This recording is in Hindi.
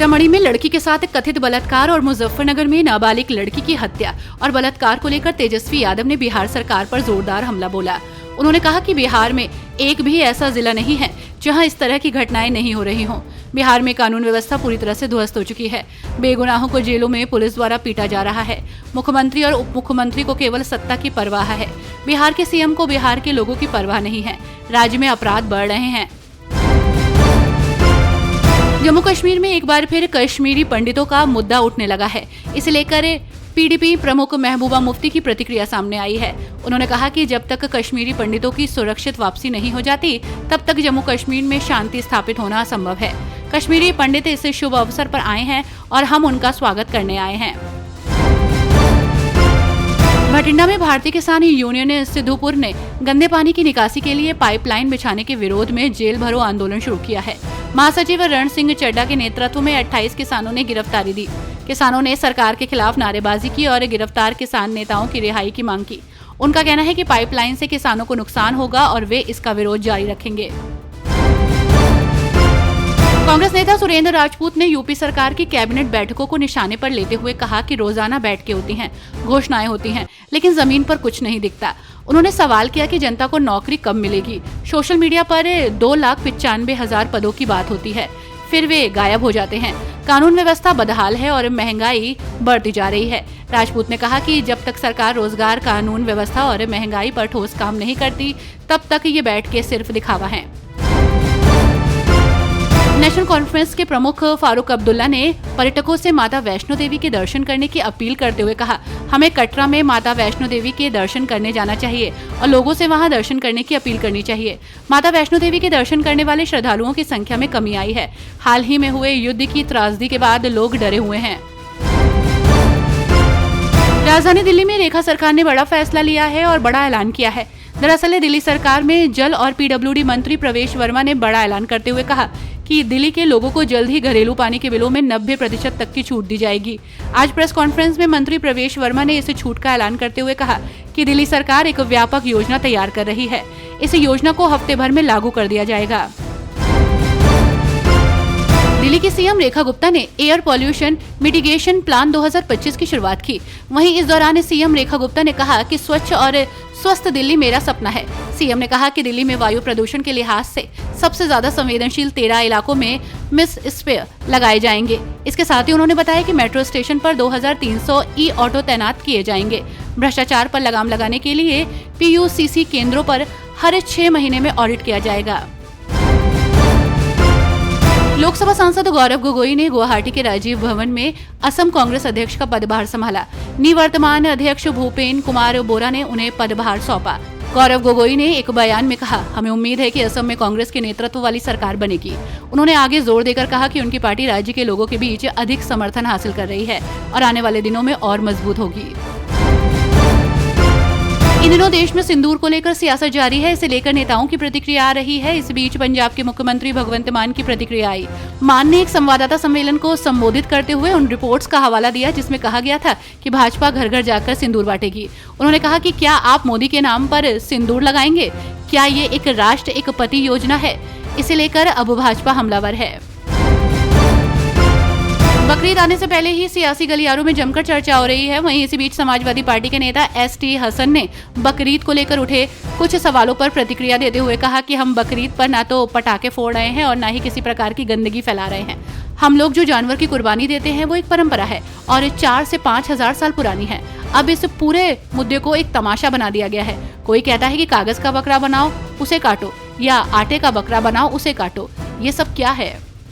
सीतामढ़ी में लड़की के साथ कथित बलात्कार और मुजफ्फरनगर में नाबालिग लड़की की हत्या और बलात्कार को लेकर तेजस्वी यादव ने बिहार सरकार पर जोरदार हमला बोला। उन्होंने कहा कि बिहार में एक भी ऐसा जिला नहीं है जहां इस तरह की घटनाएं नहीं हो रही हों। बिहार में कानून व्यवस्था पूरी तरह से ध्वस्त हो चुकी है। बेगुनाहों को जेलों में पुलिस द्वारा पीटा जा रहा है। मुख्यमंत्री और उप मुख्यमंत्री को केवल सत्ता की परवाह है। बिहार के सीएम को बिहार के लोगों की परवाह नहीं है। राज्य में अपराध बढ़ रहे हैं। जम्मू कश्मीर में एक बार फिर कश्मीरी पंडितों का मुद्दा उठने लगा है। इसे लेकर पीडीपी प्रमुख महबूबा मुफ्ती की प्रतिक्रिया सामने आई है। उन्होंने कहा कि जब तक कश्मीरी पंडितों की सुरक्षित वापसी नहीं हो जाती, तब तक जम्मू कश्मीर में शांति स्थापित होना असंभव है। कश्मीरी पंडित इस शुभ अवसर पर आए हैं और हम उनका स्वागत करने आए हैं। भटिंडा में भारतीय किसान यूनियन सिद्धूपुर ने गंदे पानी की निकासी के लिए पाइपलाइन बिछाने के विरोध में जेल भरो आंदोलन शुरू किया है। महासचिव रण सिंह चड्डा के नेतृत्व में 28 किसानों ने गिरफ्तारी दी। किसानों ने सरकार के खिलाफ नारेबाजी की और गिरफ्तार किसान नेताओं की रिहाई की मांग की। उनका कहना है कि पाइपलाइन से किसानों को नुकसान होगा और वे इसका विरोध जारी रखेंगे। कांग्रेस नेता सुरेंद्र राजपूत ने यूपी सरकार की कैबिनेट बैठकों को निशाने पर लेते हुए कहा कि रोजाना बैठकें होती हैं, घोषणाएं होती हैं, लेकिन जमीन पर कुछ नहीं दिखता। उन्होंने सवाल किया कि जनता को नौकरी कब मिलेगी। सोशल मीडिया पर 2,95,000 पदों की बात होती है, फिर वे गायब हो जाते हैं। कानून व्यवस्था बदहाल है और महंगाई बढ़ती जा रही है। राजपूत ने कहा कि जब तक सरकार रोजगार, कानून व्यवस्था और महंगाई पर ठोस काम नहीं करती, तब तक ये बैठकें सिर्फ दिखावा है। नेशनल कॉन्फ्रेंस के प्रमुख फारूक अब्दुल्ला ने पर्यटकों से माता वैष्णो देवी के दर्शन करने की अपील करते हुए कहा, हमें कटरा में माता वैष्णो देवी के दर्शन करने जाना चाहिए और लोगों से वहां दर्शन करने की अपील करनी चाहिए। माता वैष्णो देवी के दर्शन करने वाले श्रद्धालुओं की संख्या में कमी आई है। हाल ही में हुए युद्ध की त्रासदी के बाद लोग डरे हुए हैं। राजधानी दिल्ली में रेखा सरकार ने बड़ा फैसला लिया है और बड़ा ऐलान किया है। दरअसल दिल्ली सरकार में जल और पीडब्ल्यूडी मंत्री प्रवेश वर्मा ने बड़ा ऐलान करते हुए कहा कि दिल्ली के लोगों को जल्द ही घरेलू पानी के बिलों में 90% तक की छूट दी जाएगी। आज प्रेस कॉन्फ्रेंस में मंत्री प्रवेश वर्मा ने इस छूट का ऐलान करते हुए कहा कि दिल्ली सरकार एक व्यापक योजना तैयार कर रही है। इस योजना को हफ्ते भर में लागू कर दिया जाएगा। दिल्ली की सीएम रेखा गुप्ता ने एयर पॉल्यूशन मिटिगेशन प्लान 2025 की शुरुआत की। वहीं इस दौरान सीएम रेखा गुप्ता ने कहा कि स्वच्छ और स्वस्थ दिल्ली मेरा सपना है। सीएम ने कहा कि दिल्ली में वायु प्रदूषण के लिहाज से सबसे ज्यादा संवेदनशील 13 इलाकों में मिस स्पेयर लगाए जाएंगे। इसके साथ ही उन्होंने बताया कि मेट्रो स्टेशन पर 2300 ई ऑटो तैनात किए जाएंगे। भ्रष्टाचार पर लगाम लगाने के लिए पीयूसीसी केंद्रों पर हर 6 महीने में ऑडिट किया जाएगा। लोकसभा सांसद गौरव गोगोई ने गुवाहाटी के राजीव भवन में असम कांग्रेस अध्यक्ष का पदभार संभाला। निवर्तमान अध्यक्ष भूपेन कुमार बोरा ने उन्हें पदभार सौंपा। गौरव गोगोई ने एक बयान में कहा, हमें उम्मीद है कि असम में कांग्रेस के नेतृत्व वाली सरकार बनेगी। उन्होंने आगे जोर देकर कहा कि उनकी पार्टी राज्य के लोगों के बीच अधिक समर्थन हासिल कर रही है और आने वाले दिनों में और मजबूत होगी। इन दिनों देश में सिंदूर को लेकर सियासत जारी है। इसे लेकर नेताओं की प्रतिक्रिया आ रही है। इस बीच पंजाब के मुख्यमंत्री भगवंत मान की प्रतिक्रिया आई। मान ने एक संवाददाता सम्मेलन को संबोधित करते हुए उन रिपोर्ट्स का हवाला दिया जिसमें कहा गया था कि भाजपा घर घर जाकर सिंदूर बांटेगी। उन्होंने कहा कि क्या आप मोदी के नाम पर सिंदूर लगाएंगे? क्या ये एक राष्ट्र एक पति योजना है? इसे लेकर अब भाजपा हमलावर है। बकरीद आने से पहले ही सियासी गलियारों में जमकर चर्चा हो रही है। वहीं इसी बीच समाजवादी पार्टी के नेता एसटी हसन ने बकरीद को लेकर उठे कुछ सवालों पर प्रतिक्रिया देते हुए कहा कि हम बकरीद पर ना तो पटाखे फोड़ रहे हैं और ना ही किसी प्रकार की गंदगी फैला रहे हैं। हम लोग जो जानवर की कुर्बानी देते हैं वो एक परंपरा है और 4 से 5 हजार साल पुरानी है। अब इस पूरे मुद्दे को एक तमाशा बना दिया गया है। कोई कहता है कि कागज का बकरा बनाओ उसे काटो या आटे का बकरा बनाओ उसे काटो। ये सब क्या है?